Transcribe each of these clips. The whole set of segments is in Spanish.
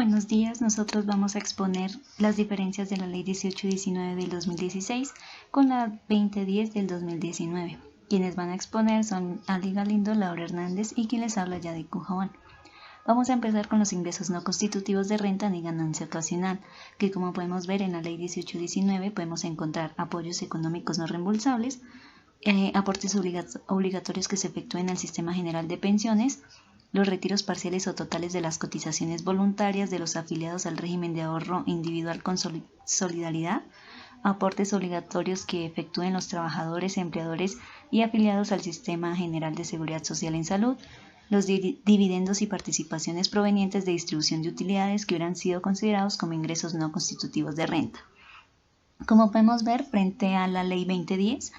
Buenos días, nosotros vamos a exponer las diferencias de la Ley 1819 del 2016 con la 2010 del 2019. Quienes van a exponer son Ali Galindo, Laura Hernández y quien les habla Yadi Cujabán. Vamos a empezar con los ingresos no constitutivos de renta ni ganancia ocasional, que como podemos ver en la Ley 1819 podemos encontrar apoyos económicos no reembolsables, aportes obligatorios que se efectúen al Sistema General de Pensiones, los retiros parciales o totales de las cotizaciones voluntarias de los afiliados al régimen de ahorro individual con solidaridad, aportes obligatorios que efectúen los trabajadores, empleadores y afiliados al Sistema General de Seguridad Social en Salud, los dividendos y participaciones provenientes de distribución de utilidades que hubieran sido considerados como ingresos no constitutivos de renta. Como podemos ver, frente a la Ley 2010,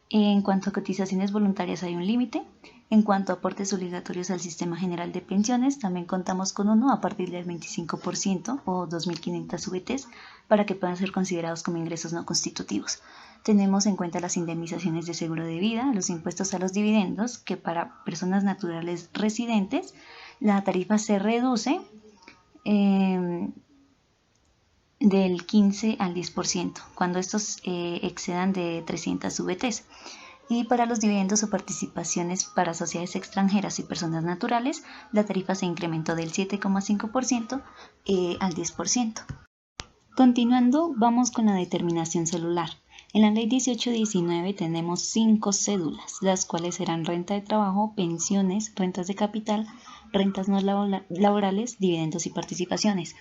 en cuanto a cotizaciones voluntarias hay un límite. En cuanto a aportes obligatorios al Sistema General de Pensiones, también contamos con uno a partir del 25% o 2.500 VTs para que puedan ser considerados como ingresos no constitutivos. Tenemos en cuenta las indemnizaciones de seguro de vida, los impuestos a los dividendos, que para personas naturales residentes la tarifa se reduce del 15 al 10% cuando estos excedan de 300 VTs. Y para los dividendos o participaciones para sociedades extranjeras y personas naturales, la tarifa se incrementó del 7,5% al 10%. Continuando, vamos con la determinación celular. En la Ley 1819 tenemos 5 cédulas, las cuales serán renta de trabajo, pensiones, rentas de capital, rentas no laborales, dividendos y participaciones.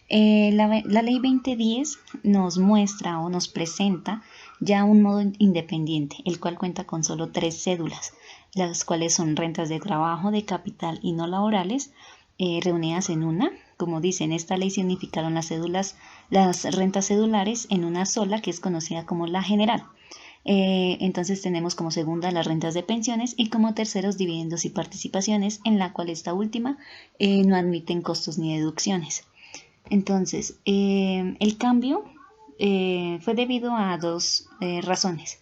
La Ley 2010 nos muestra o nos presenta ya un modo independiente, el cual cuenta con solo 3 cédulas, las cuales son rentas de trabajo, de capital y no laborales, reunidas en una. Como dice, en esta ley se unificaron las rentas cedulares en una sola, que es conocida como la general. Entonces tenemos como segunda las rentas de pensiones y como terceros dividendos y participaciones, en la cual esta última no admiten costos ni deducciones. Entonces, el cambio fue debido a 2 razones,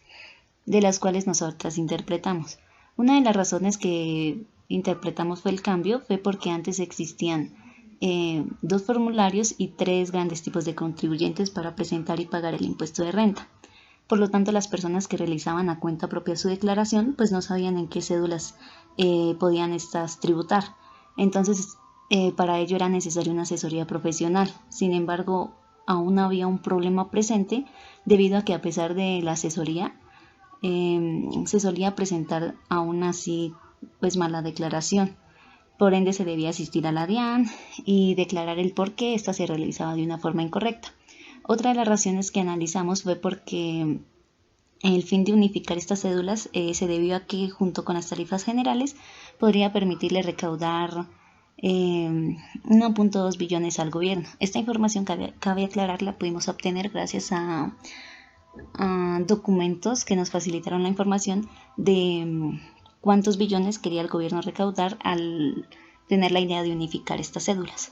de las cuales nosotras interpretamos. Una de las razones que interpretamos fue el cambio, fue porque antes existían 2 formularios y 3 grandes tipos de contribuyentes para presentar y pagar el impuesto de renta. Por lo tanto, las personas que realizaban a cuenta propia su declaración, pues no sabían en qué cédulas podían estas tributar. Entonces, para ello era necesaria una asesoría profesional. Sin embargo, aún había un problema presente debido a que a pesar de la asesoría, se solía presentar aún así pues mala declaración. Por ende, se debía asistir a la DIAN y declarar el por qué esta se realizaba de una forma incorrecta. Otra de las razones que analizamos fue porque el fin de unificar estas cédulas se debió a que junto con las tarifas generales podría permitirle recaudar 1.2 billones al gobierno. Esta información, cabe aclarar, la pudimos obtener gracias a documentos que nos facilitaron la información de cuántos billones quería el gobierno recaudar al tener la idea de unificar estas cédulas.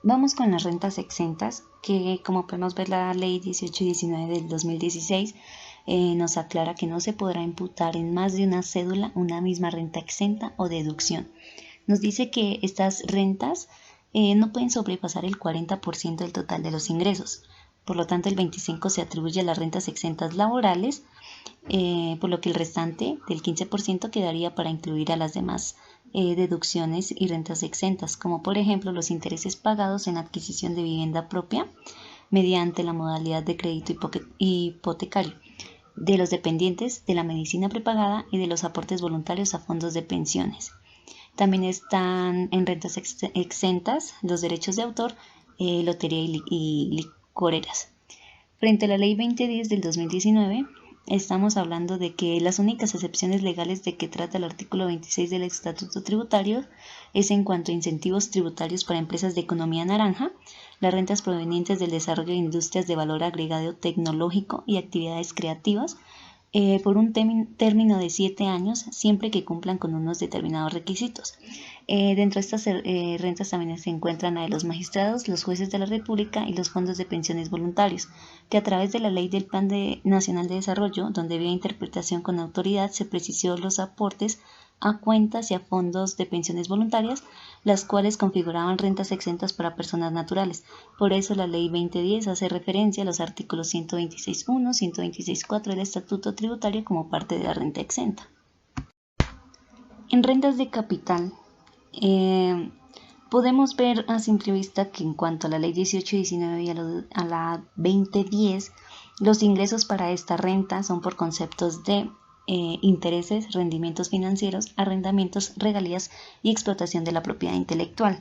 Vamos con las rentas exentas, que como podemos ver la Ley 1819 del 2016 nos aclara que no se podrá imputar en más de una cédula una misma renta exenta o deducción. Nos dice que estas rentas no pueden sobrepasar el 40% del total de los ingresos. Por lo tanto, el 25% se atribuye a las rentas exentas laborales, por lo que el restante del 15% quedaría para incluir a las demás deducciones y rentas exentas, como por ejemplo los intereses pagados en adquisición de vivienda propia mediante la modalidad de crédito hipotecario, de los dependientes de la medicina prepagada y de los aportes voluntarios a fondos de pensiones. También están en rentas exentas los derechos de autor, lotería y licoreras. Frente a la Ley 2010 del 2019, estamos hablando de que las únicas excepciones legales de que trata el artículo 26 del Estatuto Tributario es en cuanto a incentivos tributarios para empresas de economía naranja, las rentas provenientes del desarrollo de industrias de valor agregado tecnológico y actividades creativas, por un término de 7 años, siempre que cumplan con unos determinados requisitos. Dentro de estas rentas también se encuentran la de los magistrados, los jueces de la República y los fondos de pensiones voluntarios, que a través de la ley del Plan Nacional de Desarrollo, donde había interpretación con autoridad, se precisó los aportes a cuentas y a fondos de pensiones voluntarias, las cuales configuraban rentas exentas para personas naturales. Por eso la Ley 2010 hace referencia a los artículos 126.1, 126.4 del Estatuto Tributario como parte de la renta exenta. En rentas de capital, podemos ver a simple vista que en cuanto a la Ley 1819 y a la 2010, los ingresos para esta renta son por conceptos de intereses, rendimientos financieros, arrendamientos, regalías y explotación de la propiedad intelectual.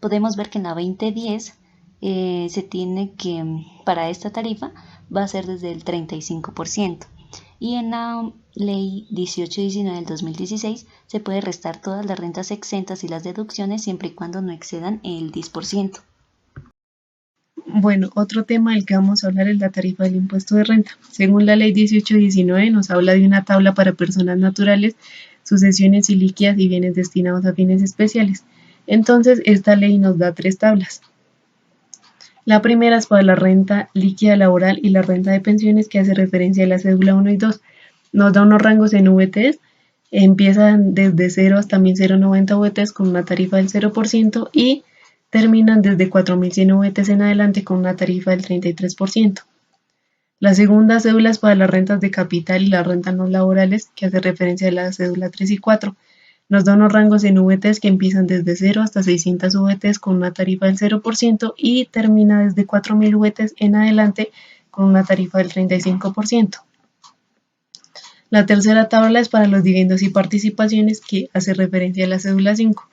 Podemos ver que en la 2010 se tiene que para esta tarifa va a ser desde el 35%. Y en la Ley 1819 del 2016 se puede restar todas las rentas exentas y las deducciones siempre y cuando no excedan el 10%. Bueno, otro tema del que vamos a hablar es la tarifa del impuesto de renta. Según la Ley 1819 nos habla de una tabla para personas naturales, sucesiones ilíquidas y bienes destinados a fines especiales. Entonces, esta ley nos da 3 tablas. La primera es para la renta líquida laboral y la renta de pensiones, que hace referencia a la cédula 1 y 2. Nos da unos rangos en VTs, empiezan desde 0 hasta 1090 VTs con una tarifa del 0% y terminan desde 4100 VTs en adelante con una tarifa del 33%. La segunda cédula es para las rentas de capital y las rentas no laborales, que hace referencia a la cédula 3 y 4. Nos da unos rangos en VTs que empiezan desde 0 hasta 600 VTs con una tarifa del 0% y termina desde 4000 VTs en adelante con una tarifa del 35%. La tercera tabla es para los dividendos y participaciones, que hace referencia a la cédula 5.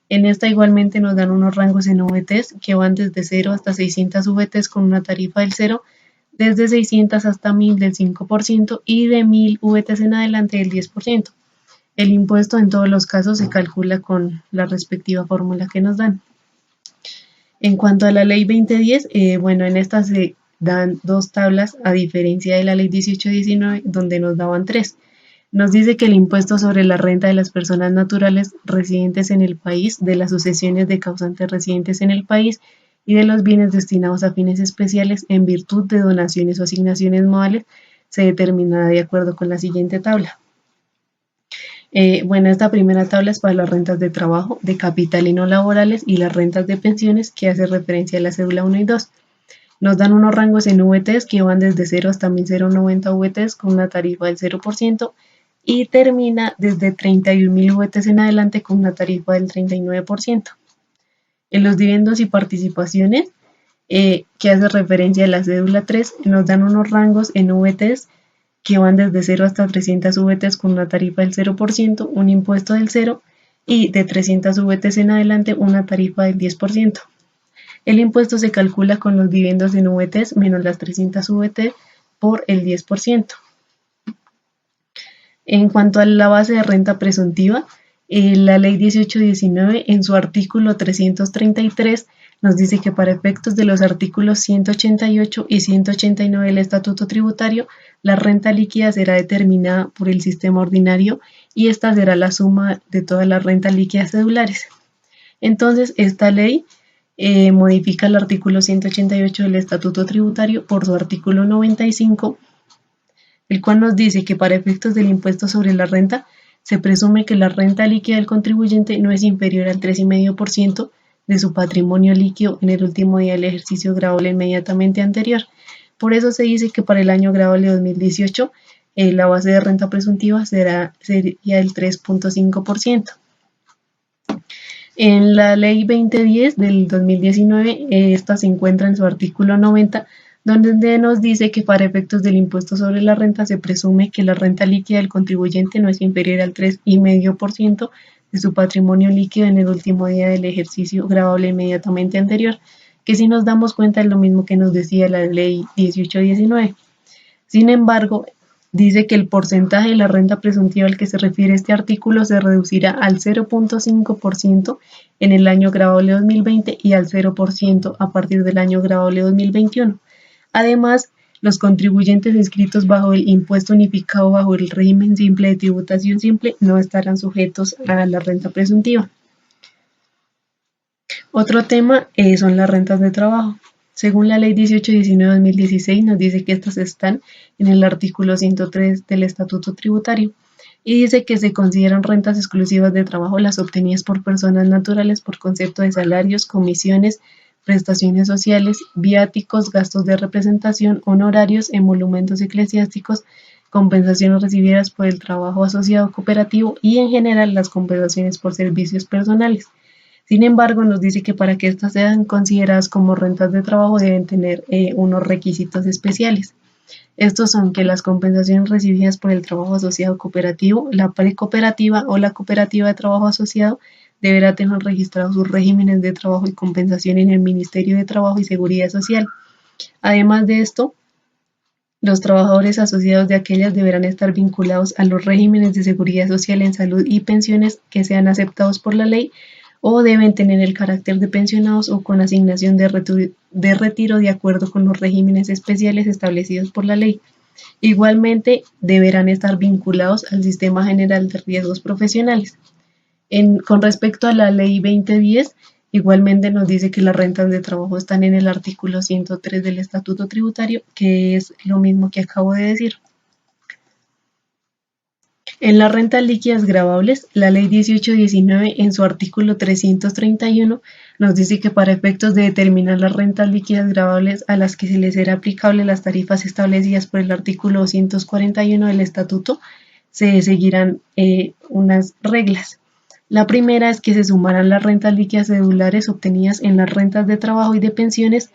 En esta igualmente nos dan unos rangos en VTs que van desde 0 hasta 600 VTs con una tarifa del 0, desde 600 hasta 1000 del 5% y de 1000 VTs en adelante del 10%. El impuesto en todos los casos se calcula con la respectiva fórmula que nos dan. En cuanto a la Ley 2010, bueno, en esta se dan 2 tablas a diferencia de la Ley 1819 donde nos daban 3. Nos dice que el impuesto sobre la renta de las personas naturales residentes en el país, de las sucesiones de causantes residentes en el país y de los bienes destinados a fines especiales en virtud de donaciones o asignaciones modales se determinará de acuerdo con la siguiente tabla. Bueno, esta primera tabla es para las rentas de trabajo, de capital y no laborales y las rentas de pensiones, que hace referencia a la cédula 1 y 2. Nos dan unos rangos en VTs que van desde 0 hasta 1090 VTs con una tarifa del 0% y termina desde 31.000 VTs en adelante con una tarifa del 39%. En los dividendos y participaciones, que hace referencia a la cédula 3, nos dan unos rangos en VTs que van desde 0 hasta 300 VTs con una tarifa del 0%, un impuesto del 0 y de 300 VTs en adelante una tarifa del 10%. El impuesto se calcula con los dividendos en VTs menos las 300 VT por el 10%. En cuanto a la base de renta presuntiva, la Ley 1819 en su artículo 333 nos dice que para efectos de los artículos 188 y 189 del Estatuto Tributario, la renta líquida será determinada por el sistema ordinario y esta será la suma de todas las rentas líquidas cedulares. Entonces, esta ley modifica el artículo 188 del Estatuto Tributario por su artículo 95, el cual nos dice que para efectos del impuesto sobre la renta, se presume que la renta líquida del contribuyente no es inferior al 3,5% de su patrimonio líquido en el último día del ejercicio grabable inmediatamente anterior. Por eso se dice que para el año grabable 2018 la base de renta presuntiva sería el 3,5%. En la Ley 2010 del 2019, esta se encuentra en su artículo 90, donde nos dice que para efectos del impuesto sobre la renta se presume que la renta líquida del contribuyente no es inferior al 3,5% de su patrimonio líquido en el último día del ejercicio grabable inmediatamente anterior, que si nos damos cuenta es lo mismo que nos decía la Ley 1819. Sin embargo, dice que el porcentaje de la renta presuntiva al que se refiere este artículo se reducirá al 0,5% en el año grabable 2020 y al 0% a partir del año grabable 2021. Además, los contribuyentes inscritos bajo el impuesto unificado bajo el régimen simple de tributación simple no estarán sujetos a la renta presuntiva. Otro tema son las rentas de trabajo. Según la Ley 1819-2016 nos dice que estas están en el artículo 103 del Estatuto Tributario. y dice que se consideran rentas exclusivas de trabajo las obtenidas por personas naturales por concepto de salarios, comisiones, prestaciones sociales, viáticos, gastos de representación, honorarios, emolumentos eclesiásticos, compensaciones recibidas por el trabajo asociado cooperativo y en general las compensaciones por servicios personales. Sin embargo, nos dice que para que estas sean consideradas como rentas de trabajo deben tener unos requisitos especiales. Estos son que las compensaciones recibidas por el trabajo asociado cooperativo, la precooperativa o la cooperativa de trabajo asociado deberá tener registrados sus regímenes de trabajo y compensación en el Ministerio de Trabajo y Seguridad Social. Además de esto, los trabajadores asociados de aquellas deberán estar vinculados a los regímenes de seguridad social en salud y pensiones que sean aceptados por la ley o deben tener el carácter de pensionados o con asignación de retiro de acuerdo con los regímenes especiales establecidos por la ley. Igualmente, deberán estar vinculados al Sistema General de Riesgos Profesionales. Con respecto a la Ley 2010, igualmente nos dice que las rentas de trabajo están en el artículo 103 del Estatuto Tributario, que es lo mismo que acabo de decir. En las rentas líquidas gravables, la Ley 1819, en su artículo 331, nos dice que para efectos de determinar las rentas líquidas gravables a las que se les será aplicable las tarifas establecidas por el artículo 241 del Estatuto, se seguirán unas reglas. La primera es que se sumarán las rentas líquidas cedulares obtenidas en las rentas de trabajo y de pensiones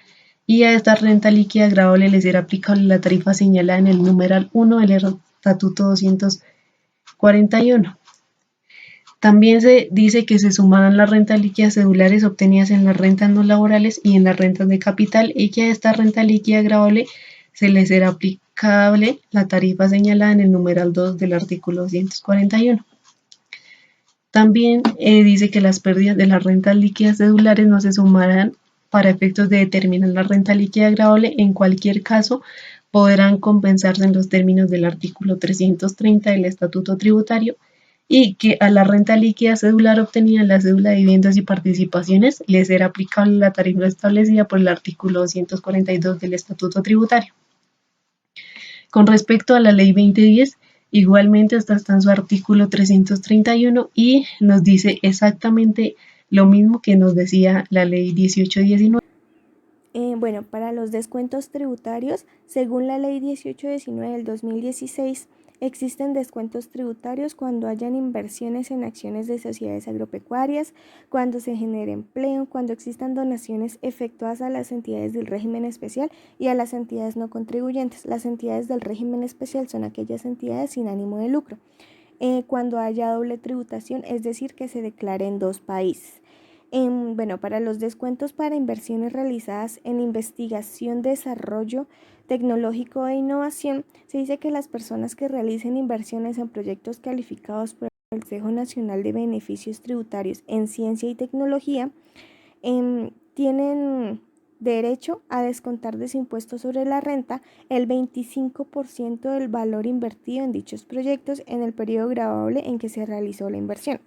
y a esta renta líquida gravable les será aplicable la tarifa señalada en el numeral 1 del Estatuto 241. También se dice que se sumarán las rentas líquidas cedulares obtenidas en las rentas no laborales y en las rentas de capital y que a esta renta líquida gravable se les será aplicable la tarifa señalada en el numeral 2 del artículo 241. También dice que las pérdidas de las rentas líquidas cedulares no se sumarán para efectos de determinar la renta líquida gravable. En cualquier caso, podrán compensarse en los términos del artículo 330 del Estatuto Tributario y que a la renta líquida cedular obtenida en la cédula de viviendas y participaciones les será aplicable la tarifa establecida por el artículo 242 del Estatuto Tributario. Con respecto a la Ley 2010, igualmente esta está en su artículo 331 y nos dice exactamente lo mismo que nos decía la Ley 1819. Bueno, para los descuentos tributarios, según la Ley 1819 del 2016, existen descuentos tributarios cuando hayan inversiones en acciones de sociedades agropecuarias, cuando se genere empleo, cuando existan donaciones efectuadas a las entidades del régimen especial y a las entidades no contribuyentes. Las entidades del régimen especial son aquellas entidades sin ánimo de lucro. Cuando haya doble tributación, es decir, que se declare en dos países. Bueno, para los descuentos para inversiones realizadas en investigación, desarrollo tecnológico e innovación, se dice que las personas que realicen inversiones en proyectos calificados por el Consejo Nacional de Beneficios Tributarios en Ciencia y Tecnología tienen derecho a descontar de su impuesto sobre la renta el 25% del valor invertido en dichos proyectos en el periodo gravable en que se realizó la inversión.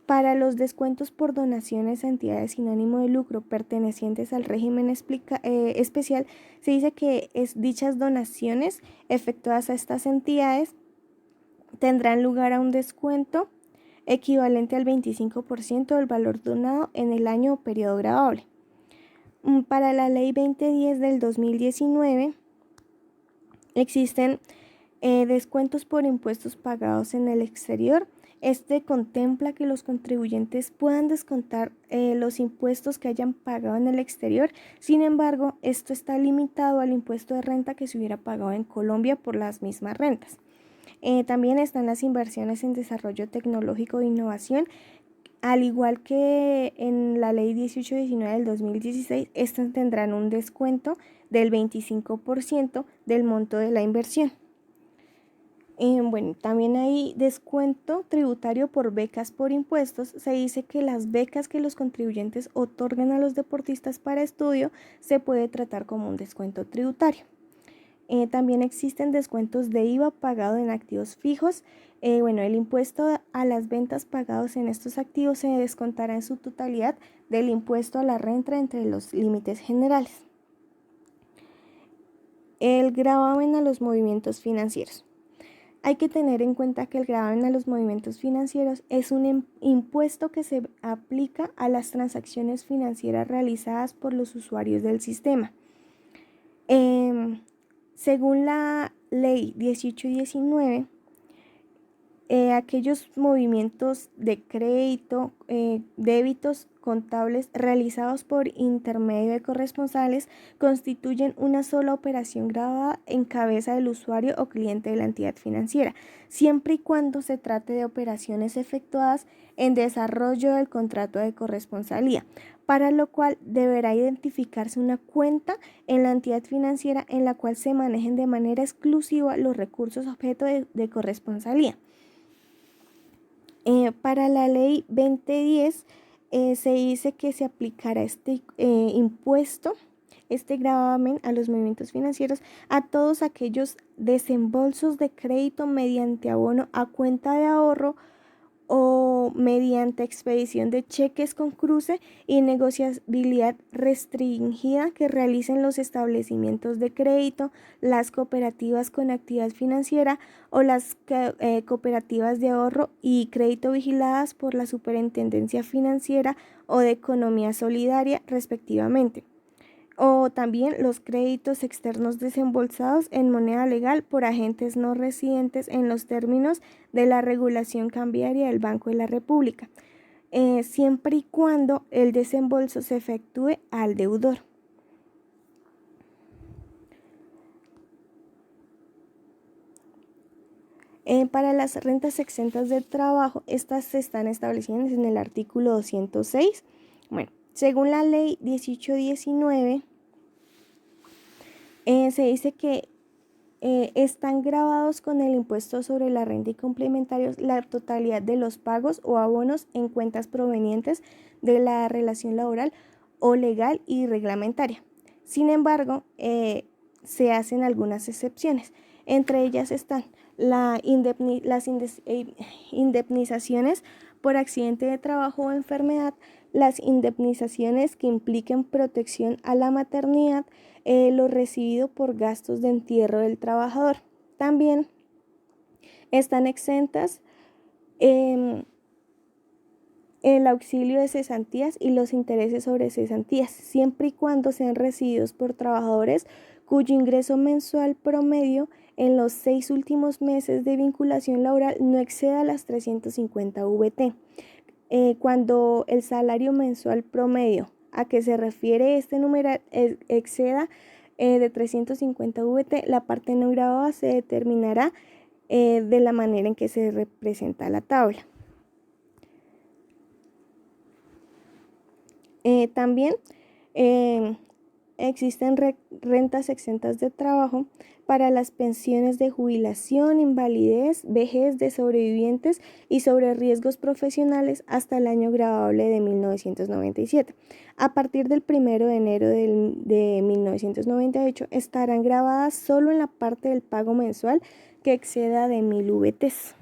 Para los descuentos por donaciones a entidades sin ánimo de lucro pertenecientes al régimen especial, se dice que dichas donaciones efectuadas a estas entidades tendrán lugar a un descuento equivalente al 25% del valor donado en el año o periodo gravable. Para la Ley 2010 del 2019 existen descuentos por impuestos pagados en el exterior. Este contempla que los contribuyentes puedan descontar los impuestos que hayan pagado en el exterior. Sin embargo, esto está limitado al impuesto de renta que se hubiera pagado en Colombia por las mismas rentas. También están las inversiones en desarrollo tecnológico e innovación. Al igual que en la Ley 1819 del 2016, estas tendrán un descuento del 25% del monto de la inversión. Bueno, también hay descuento tributario por becas por impuestos. Se dice que las becas que los contribuyentes otorgan a los deportistas para estudio se puede tratar como un descuento tributario. También existen descuentos de IVA pagado en activos fijos. Bueno, el impuesto a las ventas pagados en estos activos se descontará en su totalidad del impuesto a la renta entre los límites generales. El gravamen a los movimientos financieros. Hay que tener en cuenta que el gravamen a los movimientos financieros es un impuesto que se aplica a las transacciones financieras realizadas por los usuarios del sistema. Según la ley 1819, aquellos movimientos de crédito, débitos contables realizados por intermedio de corresponsales constituyen una sola operación grabada en cabeza del usuario o cliente de la entidad financiera, siempre y cuando se trate de operaciones efectuadas en desarrollo del contrato de corresponsalía, para lo cual deberá identificarse una cuenta en la entidad financiera en la cual se manejen de manera exclusiva los recursos objeto de corresponsalía. Para la ley 2010 se dice que se aplicará este impuesto, este gravamen a los movimientos financieros, a todos aquellos desembolsos de crédito mediante abono a cuenta de ahorro o mediante expedición de cheques con cruce y negociabilidad restringida que realicen los establecimientos de crédito, las cooperativas con actividad financiera o las cooperativas de ahorro y crédito vigiladas por la Superintendencia Financiera o de Economía Solidaria, respectivamente. O también los créditos externos desembolsados en moneda legal por agentes no residentes en los términos de la regulación cambiaria del Banco de la República, siempre y cuando el desembolso se efectúe al deudor. Para las rentas exentas de trabajo, estas se están establecidas en el artículo 206. Bueno, según la ley 1819, se dice que están gravados con el impuesto sobre la renta y complementarios la totalidad de los pagos o abonos en cuentas provenientes de la relación laboral o legal y reglamentaria. Sin embargo, se hacen algunas excepciones. Entre ellas están las indemnizaciones por accidente de trabajo o enfermedad, las indemnizaciones que impliquen protección a la maternidad, lo recibido por gastos de entierro del trabajador. También están exentas el auxilio de cesantías y los intereses sobre cesantías, siempre y cuando sean recibidos por trabajadores cuyo ingreso mensual promedio en los 6 últimos meses de vinculación laboral no exceda las 350 VT. Cuando el salario mensual promedio a que se refiere este numeral exceda de 350 VT, la parte no gravada se determinará de la manera en que se representa la tabla. También existen rentas exentas de trabajo para las pensiones de jubilación, invalidez, vejez de sobrevivientes y sobre riesgos profesionales hasta el año gravable de 1997. A partir del 1 de enero de 1998 estarán gravadas solo en la parte del pago mensual que exceda de 1000 VTs.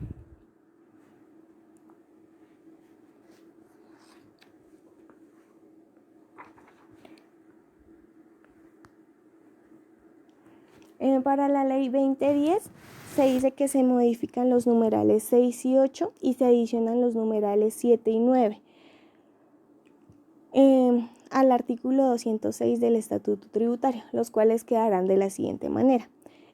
Para la ley 2010 se dice que se modifican los numerales 6 y 8 y se adicionan los numerales 7 y 9 al artículo 206 del Estatuto Tributario, los cuales quedarán de la siguiente manera.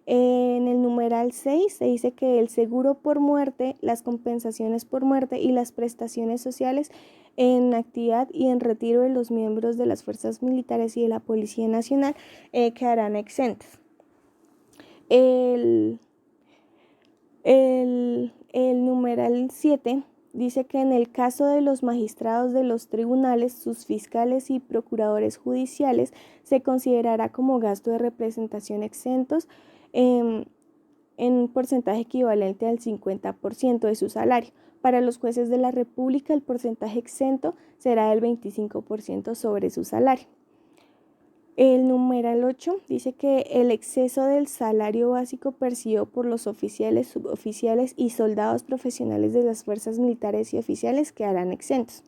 En el numeral 6 se dice que el seguro por muerte, las compensaciones por muerte y las prestaciones sociales en actividad y en retiro de los miembros de las fuerzas militares y de la Policía Nacional quedarán exentas. El numeral 7 dice que en el caso de los magistrados de los tribunales, sus fiscales y procuradores judiciales se considerará como gasto de representación exentos en un porcentaje equivalente al 50% de su salario. Para los jueces de la República, el porcentaje exento será del 25% sobre su salario. El numeral 8 dice que el exceso del salario básico percibido por los oficiales, suboficiales y soldados profesionales de las fuerzas militares y oficiales quedarán exentos.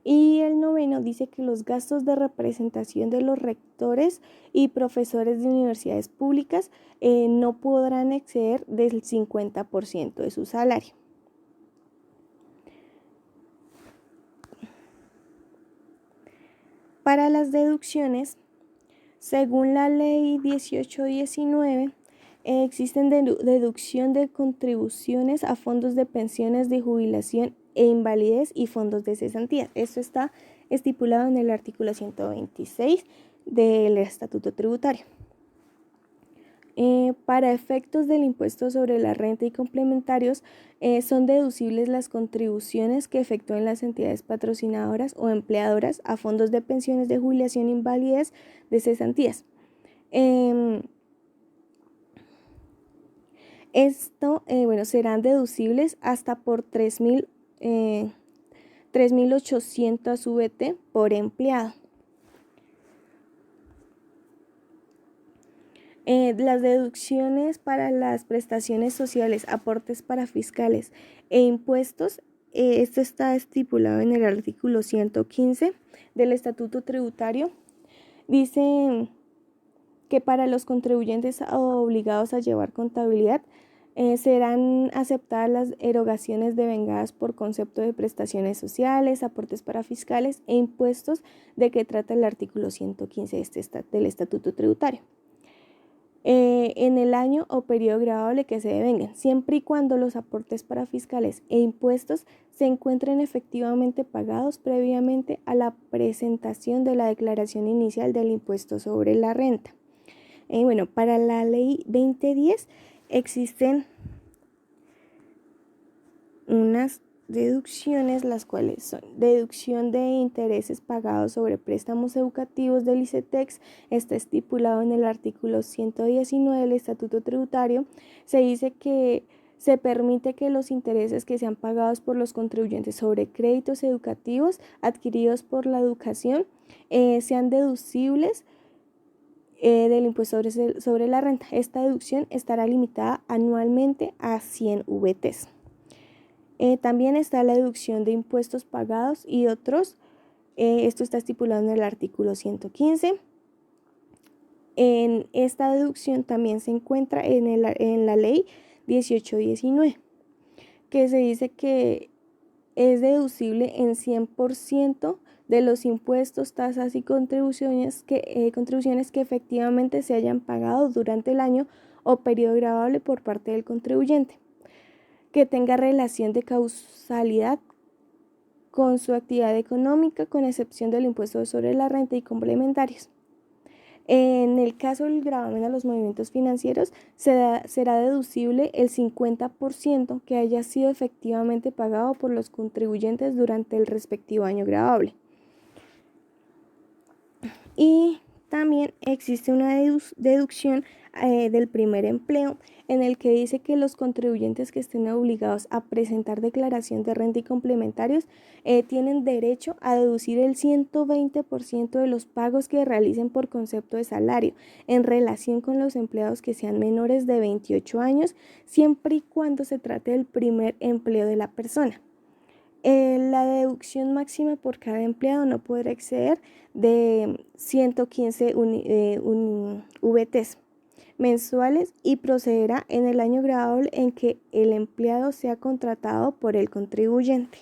Y el noveno dice que los gastos de representación de los rectores y profesores de universidades públicas no podrán exceder del 50% de su salario. Para las deducciones, según la ley 1819, existen deducción de contribuciones a fondos de pensiones de jubilación e invalidez y fondos de cesantía. Esto está estipulado en el artículo 126 del Estatuto Tributario. Para efectos del impuesto sobre la renta y complementarios, son deducibles las contribuciones que efectúen las entidades patrocinadoras o empleadoras a fondos de pensiones de jubilación, invalidez, de cesantías. Serán deducibles hasta por 3.800 VT por empleado. Las deducciones para las prestaciones sociales, aportes para fiscales e impuestos, esto está estipulado en el artículo 115 del Estatuto Tributario. Dice que para los contribuyentes obligados a llevar contabilidad, serán aceptadas las erogaciones devengadas por concepto de prestaciones sociales, aportes para fiscales e impuestos de que trata el artículo 115 del Estatuto Tributario. En el año o periodo gravable que se devengan, siempre y cuando los aportes para fiscales e impuestos se encuentren efectivamente pagados previamente a la presentación de la declaración inicial del impuesto sobre la renta. Para la ley 2010 existen unas deducciones, las cuales son deducción de intereses pagados sobre préstamos educativos del ICETEX. Está estipulado en el artículo 119 del Estatuto Tributario. Se dice que se permite que los intereses que sean pagados por los contribuyentes sobre créditos educativos adquiridos por la educación sean deducibles del impuesto sobre la renta. Esta deducción estará limitada anualmente a 100 VTs. También está la deducción de impuestos pagados y otros. Esto está estipulado en el artículo 115. En esta deducción también se encuentra en la ley 1819, que se dice que es deducible en 100% de los impuestos, tasas y contribuciones que efectivamente se hayan pagado durante el año o periodo gravable por parte del contribuyente, que tenga relación de causalidad con su actividad económica, con excepción del impuesto sobre la renta y complementarios. En el caso del gravamen a los movimientos financieros, será deducible el 50% que haya sido efectivamente pagado por los contribuyentes durante el respectivo año gravable. Y también existe una deducción del primer empleo, en el que dice que los contribuyentes que estén obligados a presentar declaración de renta y complementarios tienen derecho a deducir el 120% de los pagos que realicen por concepto de salario en relación con los empleados que sean menores de 28 años, siempre y cuando se trate del primer empleo de la persona. La deducción máxima por cada empleado no podrá exceder de 115 VTs mensuales y procederá en el año gravable en que el empleado sea contratado por el contribuyente.